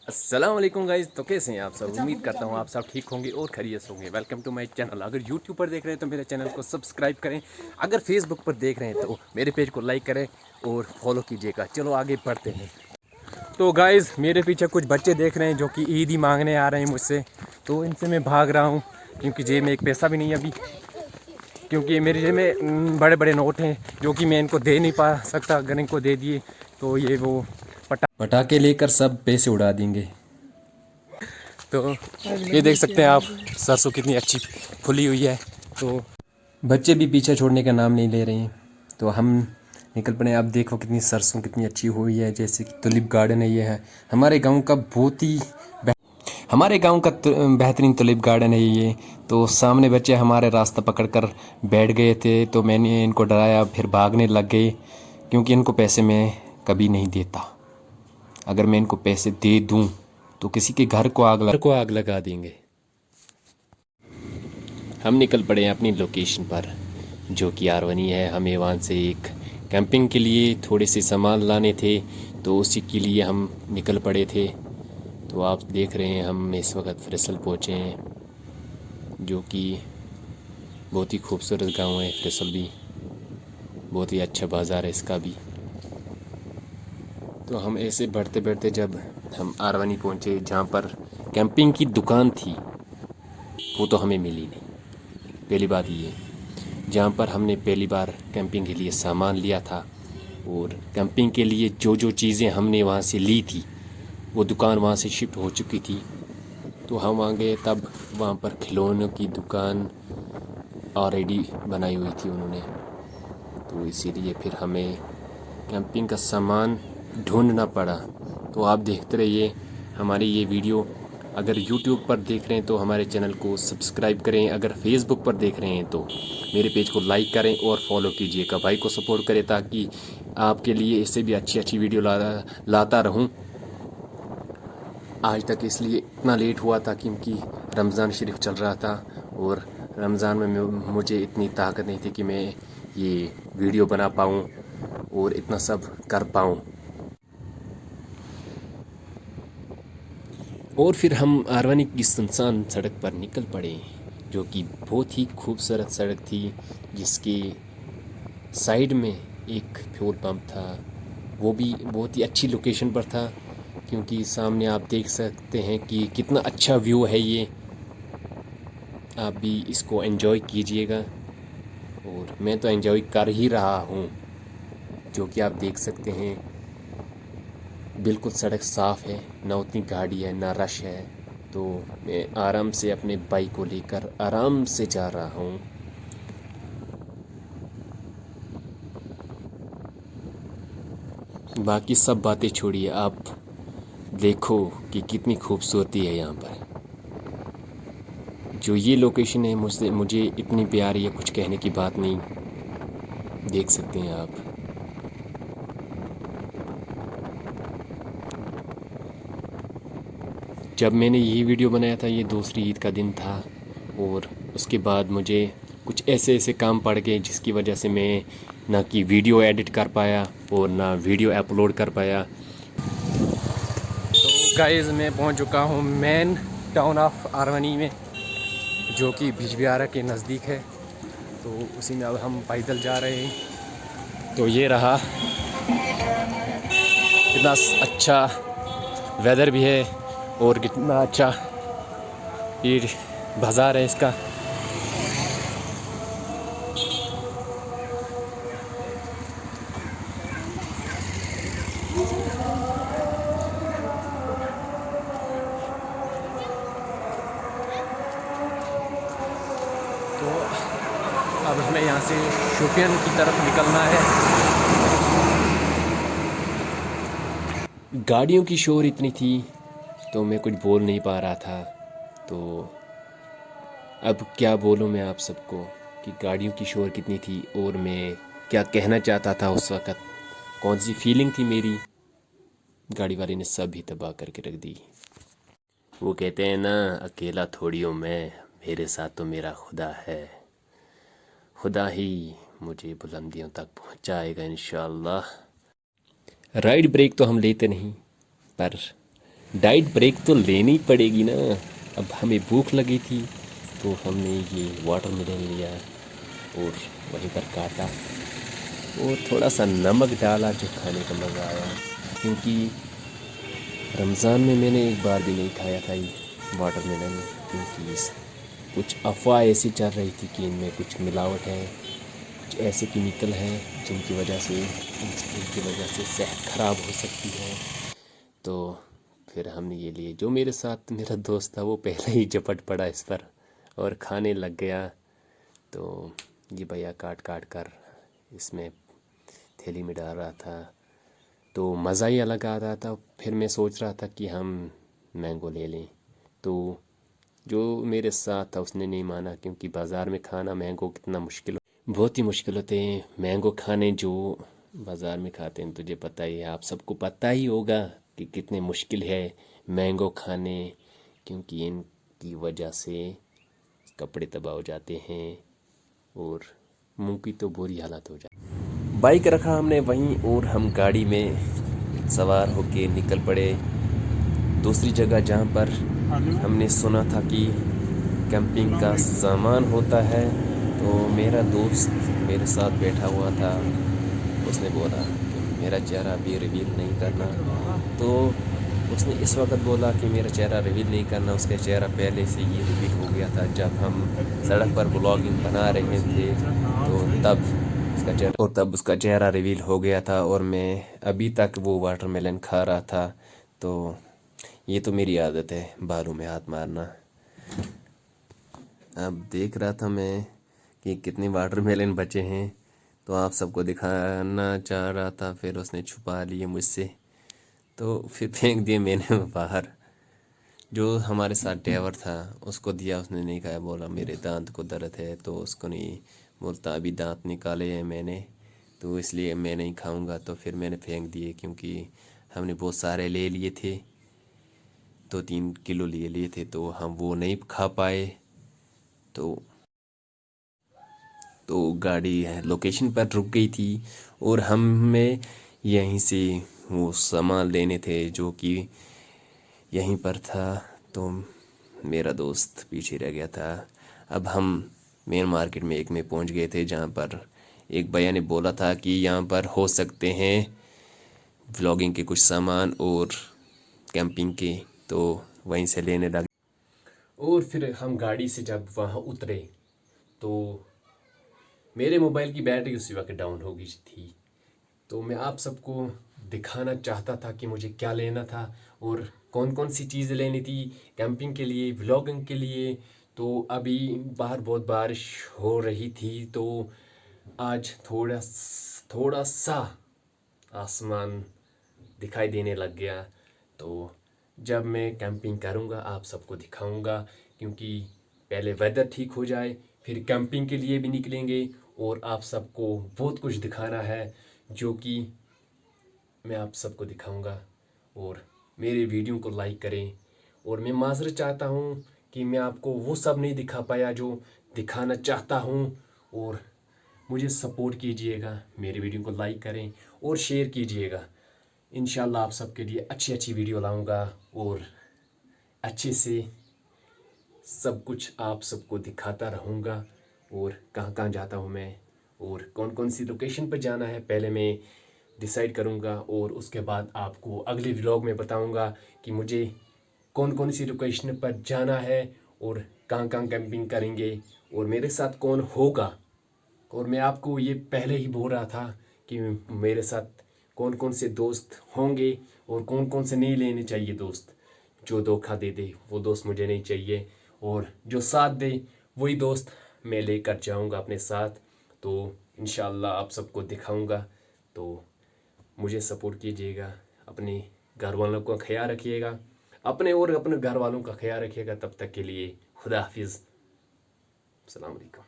अस्सलाम वालेकुम गाइस। तो कैसे हैं आप सब? उम्मीद करता हूँ आप सब ठीक होंगे और खैरियत से होंगे। Welcome to my channel. अगर यूट्यूब पर देख रहे हैं तो मेरे चैनल को सब्सक्राइब करें। अगर फेसबुक पर देख रहे हैं तो मेरे पेज को लाइक करें और फॉलो कीजिएगा। चलो आगे बढ़ते हैं। तो गाइस मेरे पीछे कुछ बच्चे देख रहे हैं जो कि ईद ही मांगने आ रहे हैं मुझसे। तो इनसे मैं भाग रहा हूँ क्योंकि जेब में एक पैसा भी नहीं है अभी, क्योंकि मेरी जेब में बड़े बड़े नोट हैं जो कि मैं इनको दे नहीं पा सकता। अगर इनको दे दिए तो ये वो पटाखे लेकर सब पैसे उड़ा देंगे। तो ये देख सकते हैं आप, सरसों कितनी अच्छी फुली हुई है। तो बच्चे भी पीछे छोड़ने का नाम नहीं ले रहे हैं, तो हम निकल पड़े। आप देखो कितनी सरसों कितनी अच्छी हुई है, जैसे कि टुलिप गार्डन है। ये है हमारे गांव का बहुत ही हमारे गांव का बेहतरीन टुलिप गार्डन है ये। तो सामने बच्चे हमारे रास्ता पकड़कर बैठ गए थे, तो मैंने इनको डराया, फिर भागने लग गए, क्योंकि इनको पैसे मैं कभी नहीं देता। अगर मैं इनको पैसे दे दूं तो किसी के घर को आग लगा देंगे। हम निकल पड़े हैं अपनी लोकेशन पर, जो कि आरवनी है। हमें वहाँ से एक कैंपिंग के लिए थोड़े से सामान लाने थे, तो उसी के लिए हम निकल पड़े थे। तो आप देख रहे हैं हम इस वक्त फ्रिसल पहुँचे हैं, जो कि बहुत ही खूबसूरत गांव है। फ्रिसल भी बहुत ही अच्छा बाज़ार है इसका भी। तो हम ऐसे बढ़ते बढ़ते जब हम आरवनी पहुँचे, जहाँ पर कैंपिंग की दुकान थी, वो तो हमें मिली नहीं। पहली बात ये, जहाँ पर हमने पहली बार कैंपिंग के लिए सामान लिया था और कैंपिंग के लिए जो जो चीज़ें हमने वहाँ से ली थी, वो दुकान वहाँ से शिफ्ट हो चुकी थी। तो हम वहाँ गए, तब वहाँ पर खिलौनों की दुकान ऑलरेडी बनाई हुई थी उन्होंने। तो इसीलिए फिर हमें कैंपिंग का सामान ढूंढना पड़ा। तो आप देखते रहिए हमारी ये वीडियो। अगर यूट्यूब पर देख रहे हैं तो हमारे चैनल को सब्सक्राइब करें। अगर फेसबुक पर देख रहे हैं तो मेरे पेज को लाइक करें और फॉलो कीजिएगा। भाई को सपोर्ट करें ताकि आपके लिए इससे भी अच्छी अच्छी वीडियो लाता रहूं। आज तक इसलिए इतना लेट हुआ था क्योंकि रमज़ान शरीफ चल रहा था, और रमज़ान में मुझे इतनी ताकत नहीं थी कि मैं ये वीडियो बना पाऊँ और इतना सब कर पाऊँ। और फिर हम आरवानी की सुनसान सड़क पर निकल पड़े, जो कि बहुत ही खूबसूरत सड़क थी, जिसके साइड में एक फ्यूल पंप था। वो भी बहुत ही अच्छी लोकेशन पर था, क्योंकि सामने आप देख सकते हैं कि कितना अच्छा व्यू है ये। आप भी इसको एंजॉय कीजिएगा, और मैं तो एंजॉय कर ही रहा हूँ। जो कि आप देख सकते हैं, बिल्कुल सड़क साफ़ है, ना उतनी गाड़ी है ना रश है। तो मैं आराम से अपने बाइक को लेकर आराम से जा रहा हूँ। बाकी सब बातें छोड़िए, आप देखो कि कितनी खूबसूरती है यहाँ पर। जो ये लोकेशन है मुझे इतनी प्यारी है, कुछ कहने की बात नहीं। देख सकते हैं आप। जब मैंने ये वीडियो बनाया था, ये दूसरी ईद का दिन था, और उसके बाद मुझे कुछ ऐसे ऐसे काम पड़ गए जिसकी वजह से मैं ना कि वीडियो एडिट कर पाया और ना वीडियो अपलोड कर पाया। तो गाइस मैं पहुंच चुका हूं मेन टाउन ऑफ आरवनी में, जो कि बिजबिहारा के नज़दीक है। तो उसी में अब हम पैदल जा रहे हैं। तो ये रहा, कितना अच्छा वेदर भी है और कितना अच्छा ये बाज़ार है इसका। तो अब हमें यहाँ से शोपियान की तरफ निकलना है। गाड़ियों की शोर इतनी थी तो मैं कुछ बोल नहीं पा रहा था। तो अब क्या बोलूँ मैं आप सबको कि गाड़ियों की शोर कितनी थी और मैं क्या कहना चाहता था उस वक़्त, कौन सी फीलिंग थी मेरी। गाड़ी वाले ने सब ही तबाह करके रख दी। वो कहते हैं ना, अकेला थोड़ी हूँ मैं, मेरे साथ तो मेरा खुदा है। खुदा ही मुझे बुलंदियों तक पहुँचाएगा इंशाअल्लाह। राइड ब्रेक तो हम लेते नहीं, पर डाइट ब्रेक तो लेनी ही पड़ेगी ना। अब हमें भूख लगी थी तो हमने ये वाटरमेलन लिया और वहीं पर काटा और थोड़ा सा नमक डाला जो खाने का मज़ा आया। क्योंकि रमज़ान में मैंने एक बार भी नहीं खाया था ये वाटरमेलन, क्योंकि कुछ अफवाह ऐसी चल रही थी कि इनमें कुछ मिलावट है, कुछ ऐसे केमिकल हैं जिनकी वजह से सेहत ख़राब हो सकती है। तो फिर हमने ये लिए। जो मेरे साथ मेरा दोस्त था वो पहले ही झपट पड़ा इस पर और खाने लग गया। तो ये भैया काट काट कर इसमें थैली में डाल रहा था, तो मज़ा ही अलग आ रहा था। फिर मैं सोच रहा था कि हम मैंगो ले लें, तो जो मेरे साथ था उसने नहीं माना, क्योंकि बाज़ार में खाना मैंगो कितना मुश्किल, बहुत ही मुश्किल होते हैं मैंगो खाने जो बाज़ार में खाते हैं। तुझे पता ही है, आप सबको पता ही होगा कि कितने मुश्किल है मैंगो खाने, क्योंकि इनकी वजह से कपड़े तबाह हो जाते हैं और मुंह की तो बुरी हालत हो जाती। बाइक रखा हमने वहीं और हम गाड़ी में सवार होके निकल पड़े दूसरी जगह जहाँ पर हमने सुना था कि कैंपिंग का सामान होता है। तो मेरा दोस्त मेरे साथ बैठा हुआ था, उसने बोला कि मेरा चेहरा अभी रिवील नहीं करना। तो उसने इस वक्त बोला कि मेरा चेहरा रिवील नहीं करना, उसका चेहरा पहले से ही रिवील हो गया था जब हम सड़क पर व्लॉगिंग बना रहे थे। तो तब उसका चेहरा रिवील हो गया था और मैं अभी तक वो वाटरमेलन खा रहा था। तो ये तो मेरी आदत है बालों में हाथ मारना। अब देख रहा था मैं कि कितने वाटरमेलन बचे हैं, तो आप सबको दिखाना चाह रहा था। फिर उसने छुपा लिए मुझसे, तो फिर फेंक दिए मैंने बाहर। जो हमारे साथ ड्राइवर था उसको दिया, उसने नहीं खाया, बोला मेरे दांत को दर्द है। तो उसको नहीं, बोलता अभी दांत निकाले हैं मैंने तो इसलिए मैं नहीं खाऊंगा। तो फिर मैंने फेंक दिए, क्योंकि हमने बहुत सारे ले लिए थे, 2-3 किलो लिए लिए थे, तो हम वो नहीं खा पाए। तो गाड़ी है लोकेशन पर रुक गई थी और हमें यहीं से वो सामान लेने थे जो कि यहीं पर था। तो मेरा दोस्त पीछे रह गया था। अब हम मेन मार्केट में एक में पहुंच गए थे जहां पर एक भैया ने बोला था कि यहाँ पर हो सकते हैं व्लॉगिंग के कुछ सामान और कैंपिंग के, तो वहीं से लेने लगे। और फिर हम गाड़ी से जब वहाँ उतरे तो मेरे मोबाइल की बैटरी उसी वक्त डाउन हो गई थी। तो मैं आप सबको दिखाना चाहता था कि मुझे क्या लेना था और कौन कौन सी चीज़ें लेनी थी कैंपिंग के लिए, व्लॉगिंग के लिए। तो अभी बाहर बहुत बारिश हो रही थी, तो आज थोड़ा सा आसमान दिखाई देने लग गया। तो जब मैं कैंपिंग करूँगा आप सबको दिखाऊँगा, क्योंकि पहले वेदर ठीक हो जाए फिर कैंपिंग के लिए भी निकलेंगे और आप सबको बहुत कुछ दिखाना है जो कि मैं आप सबको दिखाऊंगा। और मेरे वीडियो को लाइक करें। और मैं माज़रत चाहता हूँ कि मैं आपको वो सब नहीं दिखा पाया जो दिखाना चाहता हूँ। और मुझे सपोर्ट कीजिएगा, मेरे वीडियो को लाइक करें और शेयर कीजिएगा। इंशाल्लाह आप सबके लिए अच्छी अच्छी वीडियो लाऊंगा और अच्छे से सब कुछ आप सबको दिखाता रहूँगा। और कहाँ कहाँ जाता हूँ मैं और कौन कौन सी लोकेशन पर जाना है पहले मैं डिसाइड करूँगा, और उसके बाद आपको अगले व्लॉग में बताऊँगा कि मुझे कौन कौन सी लोकेशन पर जाना है और कहाँ कहाँ कैंपिंग करेंगे और मेरे साथ कौन होगा। और मैं आपको ये पहले ही बोल रहा था कि मेरे साथ कौन कौन से दोस्त होंगे और कौन कौन से नहीं लेने चाहिए दोस्त। जो धोखा दे दे वो दोस्त मुझे नहीं चाहिए, और जो साथ दे वही दोस्त मैं लेकर जाऊंगा अपने साथ। तो इंशाल्लाह आप सबको दिखाऊंगा। तो मुझे सपोर्ट कीजिएगा, अपने घर वालों का ख्याल रखिएगा, अपने और अपने घर वालों का ख्याल रखिएगा। तब तक के लिए खुदा हाफिज़, अस्सलाम वालेकुम।